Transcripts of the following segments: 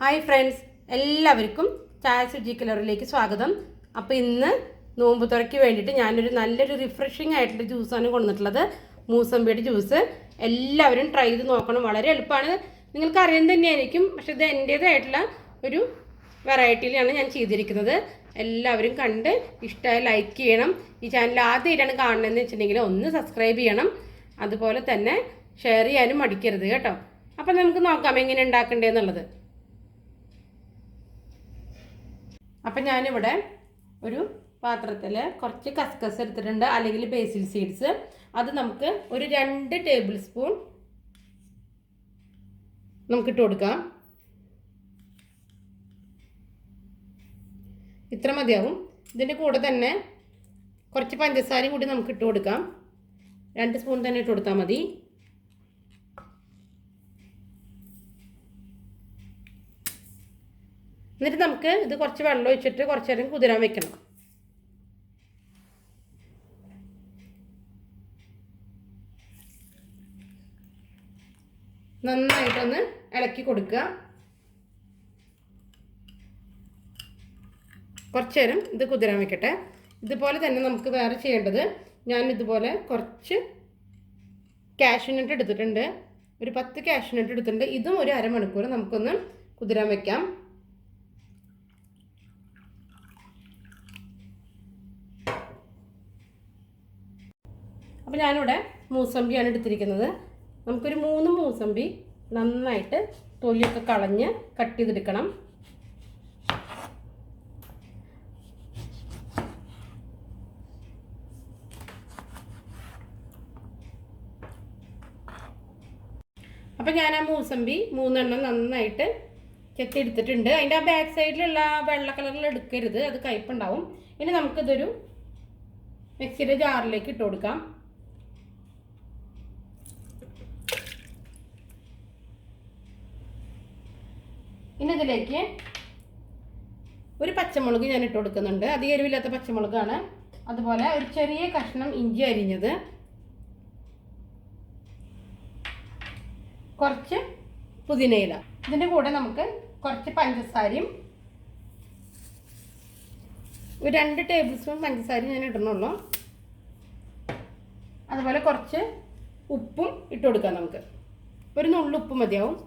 Hi friends, എല്ലാവർക്കും ചായ സുജി കലറിലേക്ക് സ്വാഗതം. അപ്പോൾ ഇന്ന് നോമ്പ് തുറയ്ക്ക് വേണ്ടിയിട്ട് ഞാനൊരു നല്ലൊരു റിഫ്രഷിംഗ് ആയിട്ടുള്ള ജ്യൂസാണ് കൊണ്ടുവന്നിട്ടുള്ളത്. മൂസമ്പിയുടെ ജ്യൂസ് എല്ലാവരും ട്രൈ ചെയ്ത് നോക്കണം. വളരെ എളുപ്പമാണ്, നിങ്ങൾക്ക് അറിയാൻ തന്നെയായിരിക്കും. പക്ഷേ ഇത് എൻ്റേതായിട്ടുള്ള ഒരു വെറൈറ്റിയിലാണ് ഞാൻ ചെയ്തിരിക്കുന്നത്. എല്ലാവരും കണ്ട് ഇഷ്ടമായി ലൈക്ക് ചെയ്യണം. ഈ ചാനൽ ആദ്യമായിട്ടാണ് കാണുന്നതെന്ന് വെച്ചിട്ടുണ്ടെങ്കിൽ ഒന്ന് സബ്സ്ക്രൈബ് ചെയ്യണം. അതുപോലെ തന്നെ ഷെയർ ചെയ്യാനും മടിക്കരുത് കേട്ടോ. അപ്പം നമുക്ക് നോക്കാം എങ്ങനെ ഉണ്ടാക്കേണ്ടതെന്നുള്ളത്. അപ്പം ഞാനിവിടെ ഒരു പാത്രത്തിൽ കുറച്ച് കസ്കസ് എടുത്തിട്ടുണ്ട്, അല്ലെങ്കിൽ ബേസിൽ സീഡ്സ്. അത് നമുക്ക് ഒരു 2 ടേബിൾ സ്പൂൺ നമുക്കിട്ട് കൊടുക്കാം. ഇത്ര മതിയാവും. ഇതിൻ്റെ കൂടെ തന്നെ കുറച്ച് പഞ്ചസാരയും കൂടി നമുക്ക് ഇട്ട് കൊടുക്കാം. 2 സ്പൂൺ തന്നെ ഇട്ട് കൊടുത്താൽ മതി. എന്നിട്ട് നമുക്ക് ഇത് കുറച്ച് വെള്ളം ഒഴിച്ചിട്ട് കുറച്ച് നേരം കുതിരാൻ വെക്കണം. നന്നായിട്ടൊന്ന് ഇളക്കി കൊടുക്കുക. കുറച്ച് നേരം ഇത് കുതിരാൻ വെക്കട്ടെ. ഇതുപോലെ തന്നെ നമുക്ക് വേറെ ചെയ്യേണ്ടത്, ഞാൻ ഇതുപോലെ കുറച്ച് കാഷ്യൂനട്ട് എടുത്തിട്ടുണ്ട്. ഒരു 10 കാഷ്യൂനട്ട് എടുത്തിട്ടുണ്ട്. ഇതും ഒരു അരമണിക്കൂർ നമുക്കൊന്ന് കുതിരാൻ വെക്കാം. അപ്പോൾ ഞാനിവിടെ മൂസമ്പിയാണ് എടുത്തിരിക്കുന്നത്. നമുക്കൊരു 3 മൂസമ്പി നന്നായിട്ട് തൊലിയൊക്കെ കളഞ്ഞ് കട്ട് ചെയ്തെടുക്കണം. അപ്പോൾ ഞാൻ ആ മൂസമ്പി 3 എണ്ണം നന്നായിട്ട് ചെത്തിയെടുത്തിട്ടുണ്ട്. അതിൻ്റെ ആ ബാക്ക് സൈഡിലുള്ള വെള്ള കളറിൽ എടുക്കരുത്, അത് കയ്പുണ്ടാവും. ഇനി നമുക്കിതൊരു മിക്സിയുടെ ജാറിലേക്ക് ഇട്ട് കൊടുക്കാം. ഇനി ഇതിലേക്ക് ഒരു പച്ചമുളക് ഞാൻ ഇട്ട് കൊടുക്കുന്നുണ്ട്. അധികം എരിവില്ലാത്ത പച്ചമുളകാണ്. അതുപോലെ ഒരു ചെറിയ കഷ്ണം ഇഞ്ചി അരിഞ്ഞത്, കുറച്ച് പുതിനയില. ഇതിൻ്റെ കൂടെ നമുക്ക് കുറച്ച് പഞ്ചസാരയും, ഒരു 2 ടേബിൾ സ്പൂൺ പഞ്ചസാരയും ഞാൻ ഇടണുള്ളൂ. അതുപോലെ കുറച്ച് ഉപ്പും ഇട്ട് കൊടുക്കാം. നമുക്ക് ഒരു നുള്ളു ഉപ്പ് മതിയാവും.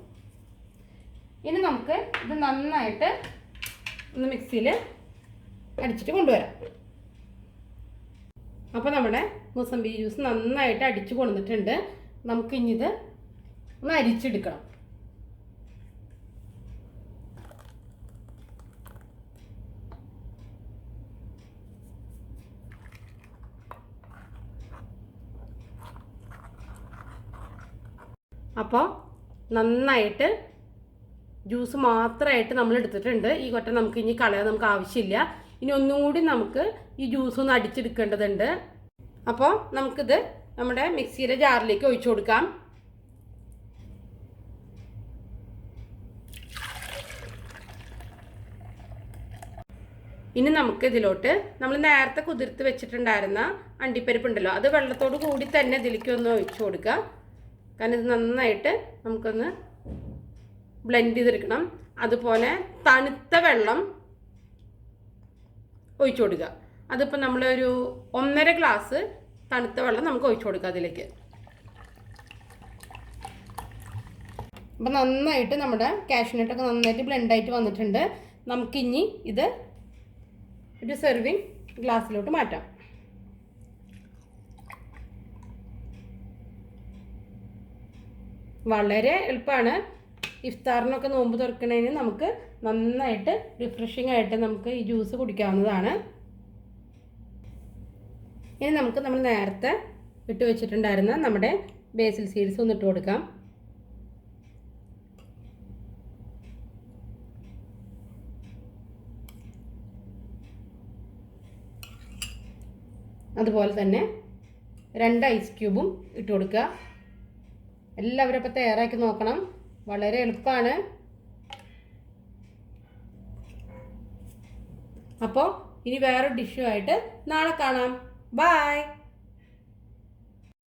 ഇനി നമുക്ക് ഇത് നന്നായിട്ട് ഒന്ന് മിക്സിയിൽ അടിച്ചിട്ട് കൊണ്ടുവരാം. അപ്പോൾ നമ്മുടെ മൂസമ്പി ജ്യൂസ് നന്നായിട്ട് അടിച്ച് കൊണ്ടുവന്നിട്ടുണ്ട്. നമുക്കിനി ഇത് ഒന്ന് അരിച്ചെടുക്കണം. അപ്പോൾ നന്നായിട്ട് ജ്യൂസ് മാത്രമായിട്ട് നമ്മൾ എടുത്തിട്ടുണ്ട്. ഈ കൊട്ട നമുക്ക് ഇനി കളയാൻ നമുക്ക് ആവശ്യമില്ല. ഇനി ഒന്നും കൂടി നമുക്ക് ഈ ജ്യൂസ് ഒന്ന് അടിച്ചെടുക്കേണ്ടതുണ്ട്. അപ്പോൾ നമുക്കിത് നമ്മുടെ മിക്സിയുടെ ജാറിലേക്ക് ഒഴിച്ചു കൊടുക്കാം. ഇനി നമുക്ക് ഇതിലോട്ട് നമ്മൾ നേരത്തെ കുതിർത്ത് വെച്ചിട്ടുണ്ടായിരുന്ന അണ്ടിപ്പരിപ്പുണ്ടല്ലോ, അത് വെള്ളത്തോട് കൂടി തന്നെ ഇതിലേക്ക് ഒന്ന് ഒഴിച്ചു കൊടുക്കുക. കാരണം ഇത് നന്നായിട്ട് നമുക്കൊന്ന് ബ്ലെൻഡ് ചെയ്തെടുക്കണം. അതുപോലെ തണുത്ത വെള്ളം ഒഴിച്ചു കൊടുക്കുക. അതിപ്പോൾ നമ്മളൊരു 1.5 ഗ്ലാസ് തണുത്ത വെള്ളം നമുക്ക് ഒഴിച്ചു കൊടുക്കുക അതിലേക്ക്. അപ്പം നന്നായിട്ട് നമ്മുടെ കാഷ്യൂനട്ടൊക്കെ നന്നായിട്ട് ബ്ലെൻഡായിട്ട് വന്നിട്ടുണ്ട്. നമുക്കിനി ഇത് ഒരു സെർവിങ് ഗ്ലാസ്സിലോട്ട് മാറ്റാം. വളരെ എളുപ്പമാണ്. ഇഫ്താറിനൊക്കെ നോമ്പ് തുറക്കണതിന് നമുക്ക് നന്നായിട്ട് റിഫ്രഷിംഗ് ആയിട്ട് നമുക്ക് ഈ ജ്യൂസ് കുടിക്കാവുന്നതാണ്. ഇനി നമുക്ക് നമ്മൾ നേരത്തെ ഇട്ട് വെച്ചിട്ടുണ്ടായിരുന്ന നമ്മുടെ ബേസിൽ സീഡ്സ് ഒന്ന് ഇട്ട് കൊടുക്കാം. അതുപോലെ തന്നെ 2 ഐസ് ക്യൂബും ഇട്ട് കൊടുക്കുക. എല്ലാവരും അപ്പോൾ തയ്യാറാക്കി നോക്കണം. വളരെ എളുപ്പമാണ്. അപ്പോൾ ഇനി വേറെ ഡിഷുമായിട്ട് നാളെ കാണാം. ബൈ.